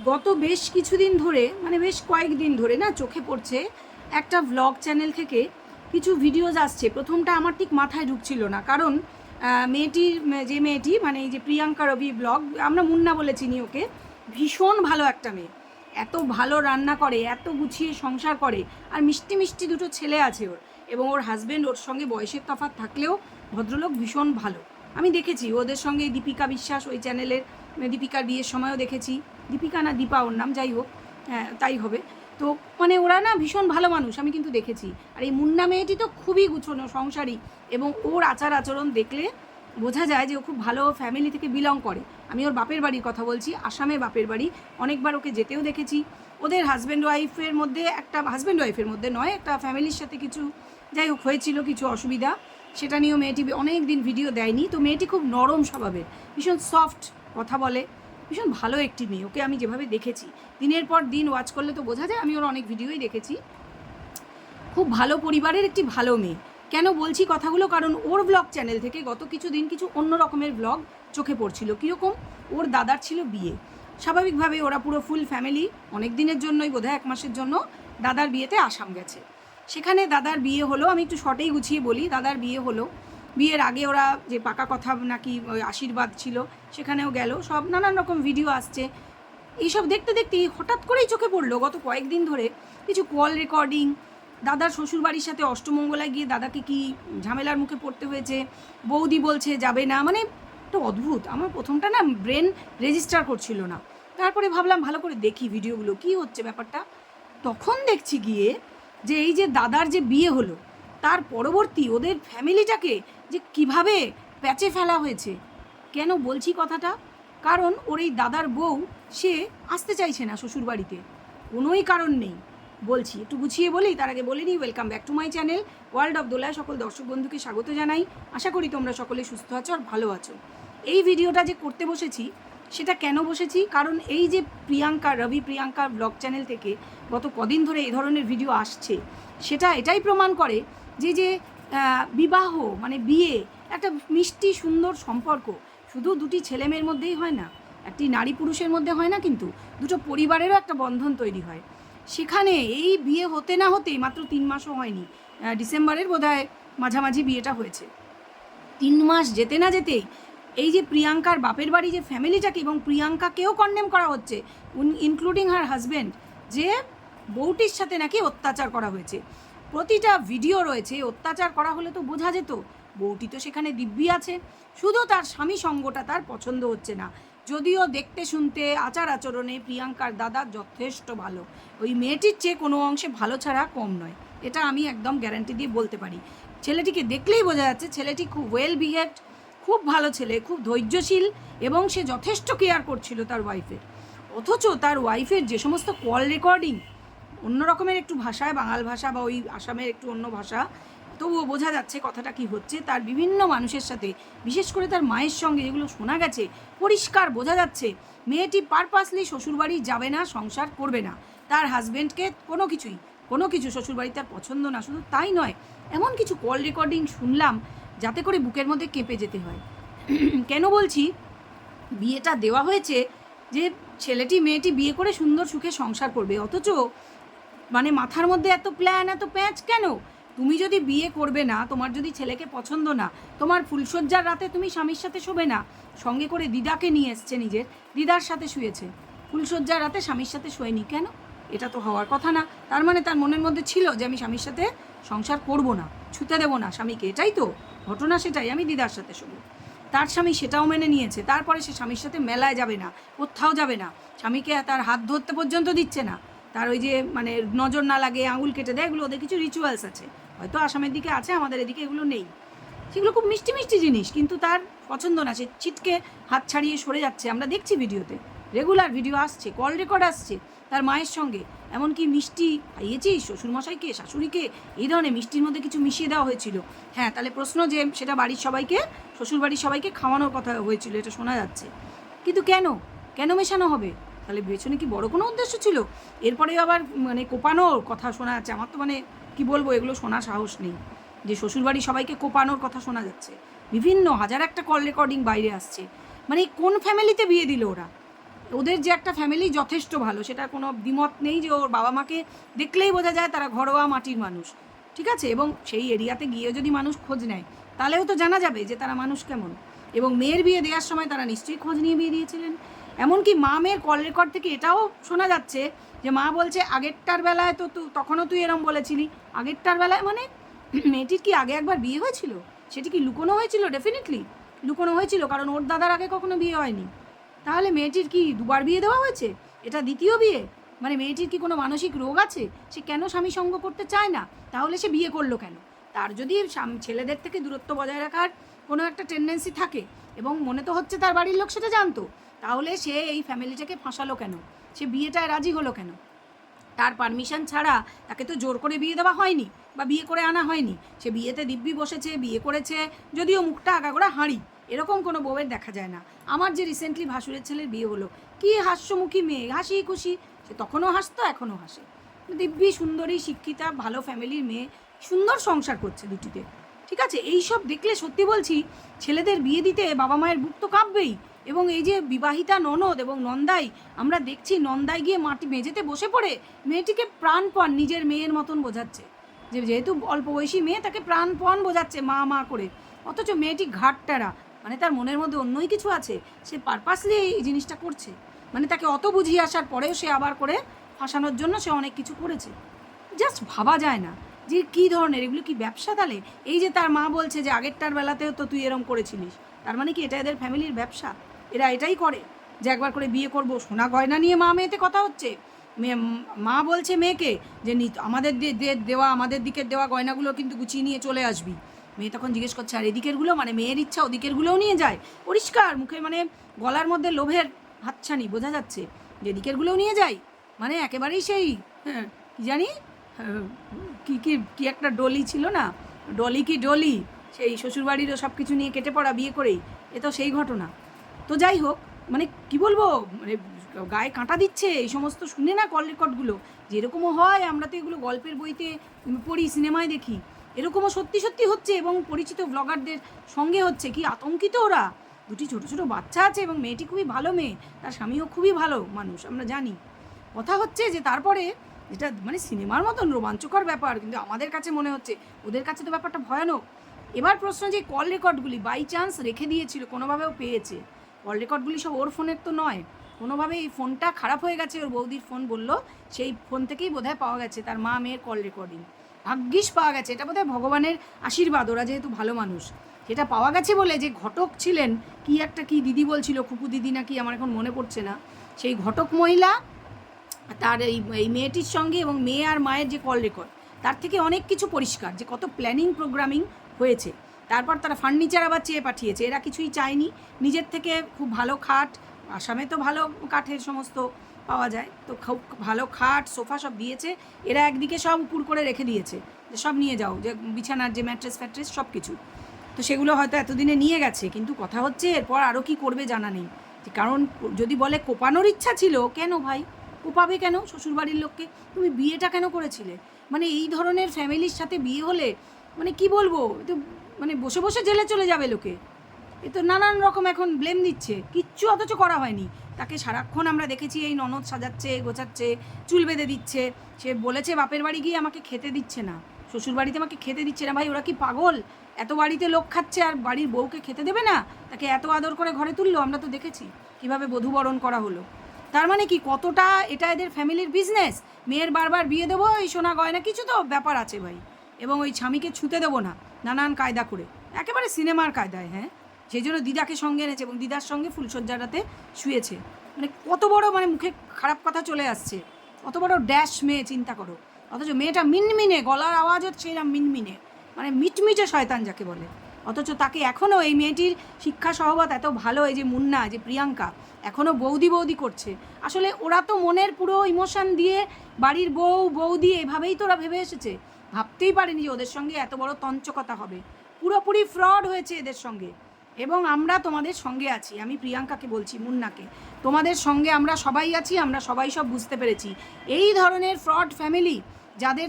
গত বেশ কিছুদিন ধরে মানে বেশ কয়েকদিন ধরে না চোখে পড়ছে একটা ভ্লগ চ্যানেল থেকে কিছু ভিডিওজ আসছে। প্রথমটা আমার ঠিক মাথায় ঢুকছিল না, কারণ মেয়েটি মানে এই যে প্রিয়াঙ্কা রবি ব্লগ, আমরা মুন্না বলে চিনি ওকে, ভীষণ ভালো একটা মেয়ে, এত ভালো রান্না করে, এত গুছিয়ে সংসার করে, আর মিষ্টি মিষ্টি দুটো ছেলে আছে ওর, এবং ওর হাজব্যান্ড ওর সঙ্গে বয়সের তফাৎ থাকলেও ভদ্রলোক ভীষণ ভালো। আমি দেখেছি ওদের সঙ্গে দীপিকা বিশ্বাস ওই চ্যানেলের, দীপিকার বিয়ের সময়ও দেখেছি, দীপিকা না দীপা ওর নাম, যাই হোক, হ্যাঁ তাই হবে। তো মানে ওরা না ভীষণ ভালো মানুষ, আমি কিন্তু দেখেছি। আর এই মুন্না মেয়েটি তো খুবই গুছানো সংসারী, এবং ওর আচার আচরণ দেখলে বোঝা যায় যে ও খুব ভালো ফ্যামিলি থেকে বিলং করে। আমি ওর বাপের বাড়ির কথা বলছি, আসামে বাপের বাড়ি, অনেকবার ওকে যেতেও দেখেছি। ওদের হাজব্যান্ড ওয়াইফের মধ্যে নয়, একটা ফ্যামিলির সাথে কিছু যাই হোক হয়েছিল, কিছু অসুবিধা, সেটা নিয়েও মেয়েটি অনেক দিন ভিডিও দেয়নি। তো মেয়েটি খুব নরম স্বভাবের, ভীষণ সফট কথা বলে, ভীষণ ভালো একটি মেয়ে। ওকে আমি যেভাবে দেখেছি, দিনের পর দিন ওয়াচ করলে তো বোঝা যায়, আমি ওর অনেক ভিডিওই দেখেছি। খুব ভালো পরিবারের একটি ভালো মেয়ে। কেন বলছি কথাগুলো, কারণ ওর ব্লগ চ্যানেল থেকে গত কিছুদিন কিছু অন্য রকমের ব্লগ চোখে পড়ছিল। কীরকম, ওর দাদার ছিল বিয়ে, স্বাভাবিকভাবে ওরা পুরো ফুল ফ্যামিলি অনেক দিনের জন্যই, বোধহয় 1 মাসের জন্য দাদার বিয়েতে আসাম গেছে। সেখানে দাদার বিয়ে হলো, আমি একটু শর্টেই গুছিয়ে বলি, দাদার বিয়ে হলো। বিয়ের আগে ওরা যে পাকা কথা নাকি আশীর্বাদ ছিল, সেখানেও গেল, সব নানান রকম ভিডিও আসছে। এইসব দেখতে দেখতেই হঠাৎ করেই চোখে পড়লো গত কয়েকদিন ধরে কিছু কল রেকর্ডিং, দাদার শ্বশুরবাড়ির সাথে অষ্টমঙ্গলায় গিয়ে দাদাকে কি ঝামেলার মুখে পড়তে হয়েছে, বৌদি বলছে যাবে না, মানে একটা অদ্ভুত। আমার প্রথমটা না ব্রেন রেজিস্টার করছিল না, তারপরে ভাবলাম ভালো করে দেখি ভিডিওগুলো কী হচ্ছে ব্যাপারটা। তখন দেখছি গিয়ে যে এই যে দাদার যে বিয়ে হলো, তার পরবর্তী ওদের ফ্যামিলিটাকে যে কিভাবে প্যাচে ফেলা হয়েছে। কেন বলছি কথাটা, কারণ ওর এই দাদার বউ সে আসতে চাইছে না শ্বশুরবাড়িতে, কোনোই কারণ নেই। বলছি একটু গুছিয়ে বলি, তার আগে বলে নিই, welcome back to my channel world of Dolai সকল দর্শক বন্ধুকে স্বাগত জানাই। আশা করি তোমরা সকলে সুস্থ আছো আর ভালো আছো। এই ভিডিওটা যে করতে বসেছি, সেটা কেন বসেছি, কারণ এই যে প্রিয়াঙ্কা ব্লগ চ্যানেল থেকে গত কদিন ধরে এই ধরনের ভিডিও আসছে, সেটা এটাই প্রমাণ করে যে যে বিবাহ মানে বিয়ে একটা মিষ্টি সুন্দর সম্পর্ক শুধু দুটি ছেলে মেয়ের মধ্যেই হয় না, একটি নারী পুরুষের মধ্যে হয় না, কিন্তু দুটো পরিবারেরও একটা বন্ধন তৈরি হয়। সেখানে এই বিয়ে হতে না হতেই মাত্র 3 মাসও হয়নি, ডিসেম্বরের বোধহয় মাঝামাঝি বিয়েটা হয়েছে, 3 মাস যেতে না যেতেই এই যে প্রিয়াঙ্কার বাপের বাড়ি যে ফ্যামিলিটাকে এবং প্রিয়াঙ্কাকেও কন্ডেম করা হচ্ছে, ইনক্লুডিং হার হাজব্যান্ড, যে বউটির সাথে নাকি অত্যাচার করা হয়েছে। প্রতিটা ভিডিও রয়েছে, অত্যাচার করা হলে তো বোঝা যেত, বউটি তো সেখানে দিব্যি আছে, শুধু তার স্বামী সঙ্গটা তার পছন্দ হচ্ছে না। যদিও দেখতে শুনতে আচার আচরণে প্রিয়াঙ্কার দাদা যথেষ্ট ভালো, ওই মেয়েটির চেয়ে কোনো অংশে ভালো ছাড়া কম নয়, এটা আমি একদম গ্যারান্টি দিয়ে বলতে পারি। ছেলেটিকে দেখলেই বোঝা যাচ্ছে ছেলেটি খুব ওয়েল বিহেভড, খুব ভালো ছেলে, খুব ধৈর্যশীল, এবং সে যথেষ্ট কেয়ার করছিল তার ওয়াইফের। অথচ তার ওয়াইফের যে সমস্ত কল রেকর্ডিং অন্য রকমের একটু ভাষায়, বাঙাল ভাষা বা ওই আসামের একটু অন্য ভাষা, তবুও বোঝা যাচ্ছে কথাটা কি হচ্ছে। তার বিভিন্ন মানুষের সাথে, বিশেষ করে তার মায়ের সঙ্গে যেগুলো শোনা গেছে, পরিষ্কার বোঝা যাচ্ছে মেয়েটি পারপাসলি শ্বশুরবাড়ি যাবে না, সংসার করবে না, তার হাজব্যান্ডকে কোনো কিছু শ্বশুরবাড়ি তার পছন্দ না। শুধু তাই নয়, এমন কিছু কল রেকর্ডিং শুনলাম যাতে করে বুকের মধ্যে কেঁপে যেতে হয়। কেন বলছি, বিয়েটা দেওয়া হয়েছে যে ছেলেটি মেয়েটি বিয়ে করে সুন্দর সুখে সংসার করবে, অথচ মানে মাথার মধ্যে এত প্ল্যান, এত প্যাঁচ কেন? তুমি যদি বিয়ে করবে না, তোমার যদি ছেলেকে পছন্দ না, তোমার ফুলশয্যার রাতে তুমি স্বামীর সাথে শোবে না, সঙ্গে করে দিদাকে নিয়ে এসছে, নিজের দিদার সাথে শুয়েছে, ফুলশয্যার রাতে স্বামীর সাথে শোয়নি কেন? এটা তো হওয়ার কথা না। তার মানে তার মনের মধ্যে ছিল যে আমি স্বামীর সাথে সংসার করব না, ছুতে দেবো না স্বামীকে, এটাই তো ঘটনা, সেটাই, আমি দিদার সাথে শোবো। তার স্বামী সেটাও মেনে নিয়েছে, তারপরে সে স্বামীর সাথে মেলায় যাবে না, কোথাও যাবে না, স্বামীকে তার হাত ধরতে পর্যন্ত দিচ্ছে না, তার ওই যে মানে নজর না লাগে, আঙুল কেটে দেয়, এগুলো ওদের কিছু রিচুয়ালস আছে, হয়তো আসামের দিকে আছে, আমাদের এদিকে এগুলো নেই। সেগুলো খুব মিষ্টি মিষ্টি জিনিস, কিন্তু তার পছন্দ না, সে ছিটকে হাত ছাড়িয়ে সরে যাচ্ছে, আমরা দেখছি ভিডিওতে, রেগুলার ভিডিও আসছে, কল রেকর্ড আসছে তার মায়ের সঙ্গে, এমনকি মিষ্টি খাইয়েছিস শ্বশুরমশাইকে, শাশুড়িকে, এই ধরনের মিষ্টির মধ্যে কিছু মিশিয়ে দেওয়া হয়েছিল। হ্যাঁ, তাহলে প্রশ্ন যে সেটা বাড়ির সবাইকে, শ্বশুরবাড়ির সবাইকে খাওয়ানোর কথা হয়েছিল, এটা শোনা যাচ্ছে, কিন্তু কেন কেন মেশানো হবে? তাহলে পেছনে কি বড় কোনো উদ্দেশ্য ছিল? এরপরে আবার মানে কোপানোর কথা শোনা যাচ্ছে, আমার তো মানে কি বলবো, এগুলো শোনা সাহস নেই, যে শ্বশুরবাড়ি সবাইকে কোপানোর কথা শোনা যাচ্ছে, বিভিন্ন হাজার একটা কল রেকর্ডিং বাইরে আসছে। মানে কোন ফ্যামিলিতে বিয়ে দিল ওরা? ওদের যে একটা ফ্যামিলি যথেষ্ট ভালো, সেটা কোনো দ্বিমত নেই, যে ওর বাবা মাকে দেখলেই বোঝা যায় তারা ঘরোয়া মাটির মানুষ, ঠিক আছে। এবং সেই এরিয়াতে গিয়ে যদি মানুষ খোঁজ নেয় তাহলেও তো জানা যাবে যে তারা মানুষ কেমন। এবং মেয়ের বিয়ে দেওয়ার সময় তারা নিশ্চয়ই খোঁজ নিয়ে বিয়ে দিয়েছিলেন। এমনকি মা মেয়ের কল রেকর্ড থেকে এটাও শোনা যাচ্ছে যে মা বলছে আগেরটার বেলায় তো তখনও তুই এরম বলেছিলি। আগেরটার বেলায় মানে মেয়েটির কি আগে একবার বিয়ে হয়েছিল? সেটি কি লুকোনো হয়েছিল? ডেফিনেটলি লুকোনো হয়েছিল, কারণ ওর দাদার আগে কখনো বিয়ে হয়নি। তাহলে মেয়েটির কি দুবার বিয়ে দেওয়া হয়েছে? এটা দ্বিতীয় বিয়ে। মানে মেয়েটির কি কোনো মানসিক রোগ আছে? সে কেন স্বামী সঙ্গ করতে চায় না? তাহলে সে বিয়ে করলো কেন? তার যদি ছেলেদের থেকে দূরত্ব বজায় রাখার কোনো একটা টেন্ডেন্সি থাকে, এবং মনে তো হচ্ছে তার বাড়ির লোক সেটা জানতো, তাহলে সে এই ফ্যামিলিটাকে ফাঁসালো কেন? সে বিয়েটায় রাজি হলো কেন? তার পারমিশন ছাড়া তাকে তো জোর করে বিয়ে দেওয়া হয়নি বা বিয়ে করে আনা হয়নি। সে বিয়েতে দিব্যি বসেছে, বিয়ে করেছে, যদিও মুখটা আগাগোড়া হাঁড়ি, এরকম কোনো বউয়ের দেখা যায় না। আমার যে রিসেন্টলি ভাসুরের ছেলের বিয়ে হলো, কি হাস্যমুখী মেয়ে, হাসি খুশি, সে তখনও হাসতো, এখনও হাসে। দিব্যি সুন্দরী, শিক্ষিতা, ভালো ফ্যামিলির মেয়ে, সুন্দর সংসার করছে দুটিতে, ঠিক আছে। এই সব দেখলে সত্যি বলছি, ছেলেদের বিয়ে দিতে বাবা মায়ের বুক তো কাঁপবেই। এবং এই যে বিবাহিতা ননদ এবং নন্দাই, আমরা দেখছি নন্দাই গিয়ে মাটি মেঝেতে বসে পড়ে মেয়েটিকে প্রাণপণ নিজের মেয়ের মতন বোঝাচ্ছে, যে যেহেতু অল্প বয়সী মেয়ে তাকে প্রাণপণ বোঝাচ্ছে মা মা করে। অথচ মেয়েটি ঘাটটারা, মানে তার মনের মধ্যে অন্যই কিছু আছে, সে পারপাসলি এই জিনিসটা করছে। মানে তাকে অত বুঝিয়ে আসার পরেও সে আবার করে ফাঁসানোর জন্য সে অনেক কিছু করেছে। জাস্ট ভাবা যায় না যে কী ধরনের এগুলো, কি ব্যবসা তাহলে? এই যে তার মা বলছে যে আগেরটার বেলাতেও তো তুই এরম করেছিলিস, তার মানে কি এটা এদের ফ্যামিলির ব্যবসা? এরা এটাই করে যে একবার করে বিয়ে করব, সোনা গয়না নিয়ে মা মেয়েতে কথা হচ্ছে। মা বলছে মেয়েকে যে আমাদের দেওয়া, আমাদের দিকের দেওয়া গয়নাগুলো কিন্তু গুছিয়ে নিয়ে চলে আসবি। মেয়ে তখন জিজ্ঞেস করছে আর এদিকেরগুলো, মানে মেয়ের ইচ্ছা ওদিকেরগুলোও নিয়ে যায়। পরিষ্কার মুখে, মানে গলার মধ্যে লোভের হাতছানি বোঝা যাচ্ছে যে এদিকেরগুলোও নিয়ে যায়। মানে একেবারেই সেই কী জানি কি কি কি একটা ডলি ছিল না, ডলি কি ডলি, সেই শ্বশুরবাড়িরও সব কিছু নিয়ে কেটে পড়া বিয়ে করেই। এ তো সেই ঘটনা। তো যাই হোক, মানে কি বলবো, মানে গায়ে কাঁটা দিচ্ছে এই সমস্ত শুনে না কল রেকর্ডগুলো। যেরকমও হয়, আমরা তো এগুলো গল্পের বইতে পড়ি, সিনেমায় দেখি, এরকমও সত্যি সত্যি হচ্ছে এবং পরিচিত ব্লগারদের সঙ্গে হচ্ছে। কি আতঙ্কিত ওরা। দুটি ছোট ছোট বাচ্চা আছে এবং মেয়েটি খুবই ভালো মেয়ে, তার স্বামীও খুবই ভালো মানুষ, আমরা জানি। কথা হচ্ছে যে তারপরে যেটা মানে সিনেমার মতন রোমাঞ্চকর ব্যাপার, কিন্তু আমাদের কাছে মনে হচ্ছে ওদের কাছে তো ব্যাপারটা ভয়ানক। এবার প্রশ্ন যে কল রেকর্ডগুলি বাই চান্স রেখে দিয়েছিল, কোনোভাবেও পেয়েছে, কল রেকর্ডগুলি সব ওর ফোনের তো নয়, কোনোভাবে এই ফোনটা খারাপ হয়ে গেছে, ওর বৌদির ফোন বললো, সেই ফোন থেকেই বোধহয় পাওয়া গেছে তার মা মেয়ের কল রেকর্ডিং। ভাগ্যিস পাওয়া গেছে, এটা বোধহয় ভগবানের আশীর্বাদ, ওরা যেহেতু ভালো মানুষ। সেটা পাওয়া গেছে বলে যে ঘটক ছিলেন, কি একটা কি দিদি বলছিল, খুপু দিদি নাকি, আমার এখন মনে পড়ছে না, সেই ঘটক মহিলা তার এই মেয়েটির সঙ্গে এবং মেয়ে আর মায়ের যে কল রেকর্ড, তার থেকে অনেক কিছু পরিষ্কার যে কত প্ল্যানিং প্রোগ্রামিং হয়েছে। তারপর তারা ফার্নিচার আবার চেয়ে পাঠিয়েছে, এরা কিছুই চায়নি, নিজের থেকে খুব ভালো খাট, আসামে তো ভালো কাঠের সমস্ত পাওয়া যায়, তো খুব ভালো খাট সোফা সব দিয়েছে, এরা একদিকে সব উপর করে রেখে দিয়েছে যে সব নিয়ে যাও, যে বিছানার যে ম্যাট্রেস ফ্যাট্রেস সব কিছু। তো সেগুলো হয়তো এতদিনে নিয়ে গেছে, কিন্তু কথা হচ্ছে এরপর আরও কি করবে জানা নেই। কারণ যদি বলে কোপানোর ইচ্ছা ছিল, কেন ভাই কোপাবে কেন শ্বশুরবাড়ির লোককে? তুমি বিয়েটা কেন করেছিলে? মানে এই ধরনের ফ্যামিলির সাথে বিয়ে হলে মানে কি বলবো, তো মানে বসে বসে জেলে চলে যাবে লোকে। এ তো নানান রকম এখন ব্লেম দিচ্ছে, কিচ্ছু অথচ করা হয়নি। তাকে সারাক্ষণ আমরা দেখেছি এই ননদ সাজাচ্ছে, গোছাচ্ছে, চুল বেঁধে দিচ্ছে। সে বলেছে বাপের বাড়ি গিয়ে আমাকে খেতে দিচ্ছে না, শ্বশুর বাড়িতে আমাকে খেতে দিচ্ছে না। ভাই ওরা কি পাগল? এত বাড়িতে লোক খাচ্ছে আর বাড়ির বউকে খেতে দেবে না? তাকে এত আদর করে ঘরে তুললো, আমরা তো দেখেছি কীভাবে বধূবরণ করা হলো। তার মানে কি কতটা এটা এদের ফ্যামিলির বিজনেস। মেয়ের বারবার বিয়ে দেবো, এই সোনা গয়না, কিছু তো ব্যাপার আছে ভাই। এবং ওই স্বামীকে ছুঁতে দেবো না, নানান কায়দা করে, একেবারে সিনেমার কায়দায়। হ্যাঁ, সেই জন্য দিদাকে সঙ্গে এনেছে এবং দিদার সঙ্গে ফুলসজ্জাটাতে শুয়েছে। মানে কত বড়, মানে মুখে খারাপ কথা চলে আসছে, কত বড় ড্যাশ মেয়ে, চিন্তা করো। অথচ মেয়েটা মিনমিনে, গলার আওয়াজ হচ্ছে এরকম মিনমিনে, মানে মিটমিটে শয়তান যাকে বলে। অথচ তাকে এখনও, এই মেয়েটির শিক্ষা সহবত এত ভালো, এই যে মুন্না, যে প্রিয়াঙ্কা, এখনও বৌদি বৌদি করছে। আসলে ওরা তো মনের পুরো ইমোশান দিয়ে বাড়ির বৌদি এভাবেই তো ওরা ভেবে এসেছে, ভাবতেই পারেনি যে ওদের সঙ্গে এত বড় তঞ্চকতা হবে। পুরোপুরি ফ্রড হয়েছে এদের সঙ্গে। এবং আমরা তোমাদের সঙ্গে আছি, আমি প্রিয়াঙ্কাকে বলছি, মুন্নাকে, তোমাদের সঙ্গে আমরা সবাই আছি, আমরা সবাই সব বুঝতে পেরেছি। এই ধরনের ফ্রড ফ্যামিলি যাদের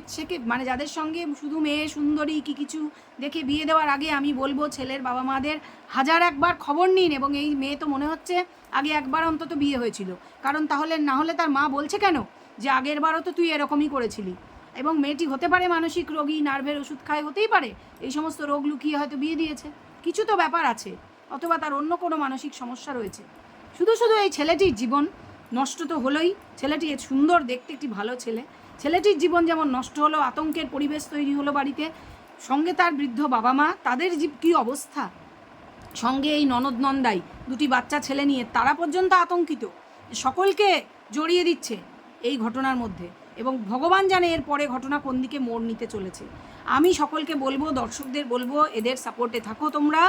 মানে যাদের সঙ্গে শুধু মেয়ে সুন্দরী কি কিছু দেখে বিয়ে দেওয়ার আগে আমি বলবো ছেলের বাবা মাদের হাজার একবার খবর নিন। এবং এই মেয়ে তো মনে হচ্ছে আগে একবার অন্তত বিয়ে হয়েছিল, কারণ তাহলে না হলে তার মা বলছে কেন যে আগের বারও তো তুই এরকমই করেছিলি। এবং মেয়েটি হতে পারে মানসিক রোগী, নার্ভের ওষুধ খায়, হতেই পারে এই সমস্ত রোগ লুকিয়ে হয়তো বিয়ে দিয়েছে, কিছু তো ব্যাপার আছে, অথবা তার অন্য কোনো মানসিক সমস্যা রয়েছে। শুধু শুধু এই ছেলেটির জীবন নষ্ট তো হলোই, ছেলেটি সুন্দর দেখতে একটি ভালো ছেলে, ছেলেটির জীবন যেমন নষ্ট হলো, আতঙ্কের পরিবেশ তৈরি হলো বাড়িতে, সঙ্গে তার বৃদ্ধ বাবা মা, তাদের কী অবস্থা, সঙ্গে এই ননদ নন্দাই দুটি বাচ্চা ছেলে নিয়ে তারা পর্যন্ত আতঙ্কিত, সকলকে জড়িয়ে দিচ্ছে এই ঘটনার মধ্যে। এবং ভগবান জানে এর পরে ঘটনা কোন দিকে মোড় নিতে চলেছে। আমি সকলকে বলবো, দর্শকদের বলবো, এদের সাপোর্টে থাকো, তোমরা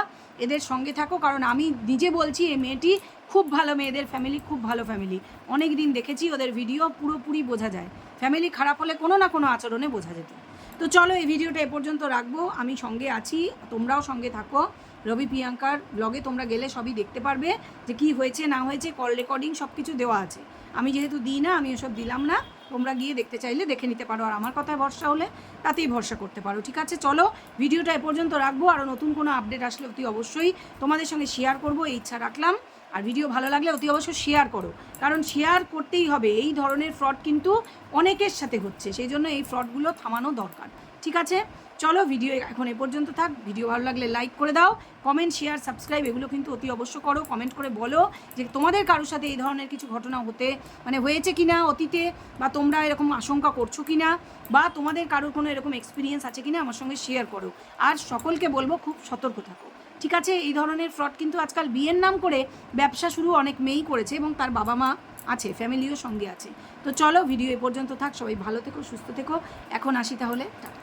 এদের সঙ্গে থাকো, কারণ আমি নিজে বলছি এই মেয়েটি খুব ভালো, মেয়েদের ফ্যামিলি খুব ভালো ফ্যামিলি, অনেক দিন দেখেছি ওদের ভিডিও, পুরোপুরি বোঝা যায় ফ্যামিলি খারাপ হলে কোনো না কোনো আচরণে বোঝা যেত। তো চলো এই ভিডিওটা এ পর্যন্ত রাখবো, আমি সঙ্গে আছি, তোমরাও সঙ্গে থাকো। রবি প্রিয়াঙ্কার ব্লগে তোমরা গেলে সবই দেখতে পারবে যে কী হয়েছে না হয়েছে, কল রেকর্ডিং সব কিছু দেওয়া আছে। আমি যেহেতু দিই না, আমি ওসব দিলাম না, তোমরা গিয়ে দেখতে চাইলে দেখে নিতে পারো, আর আমার কথায় ভরসা হলে তাতেই ভরসা করতে পারো। ঠিক আছে, চলো ভিডিওটা এ পর্যন্ত রাখবো, আরও নতুন কোনো আপডেট আসলে অতি অবশ্যই তোমাদের সঙ্গে শেয়ার করবো, এই ইচ্ছা রাখলাম। আর ভিডিও ভালো লাগলে অতি অবশ্যই শেয়ার করো, কারণ শেয়ার করতেই হবে, এই ধরনের ফ্রড কিন্তু অনেকের সাথে হচ্ছে, সেই জন্য এই ফ্রডগুলো থামানো দরকার। ঠিক আছে, চলো ভিডিও এখন এ পর্যন্ত থাক। ভিডিও ভালো লাগলে লাইক করে দাও, কমেন্ট, শেয়ার, সাবস্ক্রাইব এগুলো কিন্তু অতি অবশ্য করো। কমেন্ট করে বলো যে তোমাদের কারোর সাথে এই ধরনের কিছু ঘটনা হয়েছে কি না অতীতে, বা তোমরা এরকম আশঙ্কা করছো কি না, বা তোমাদের কারোর কোনো এরকম এক্সপিরিয়েন্স আছে কি না, আমার সঙ্গে শেয়ার করো। আর সকলকে বলবো খুব সতর্ক থাকো। ঠিক আছে, এই ধরনের ফ্রড কিন্তু আজকাল বিয়ের নাম করে ব্যবসা শুরু অনেক মেয়েই করেছে, এবং তার বাবা মা আছে, ফ্যামিলিও সঙ্গে আছে। তো চলো ভিডিও এ পর্যন্ত থাক, সবাই ভালো থেকো, সুস্থ থেকো, এখন আসি তাহলে, টাটা।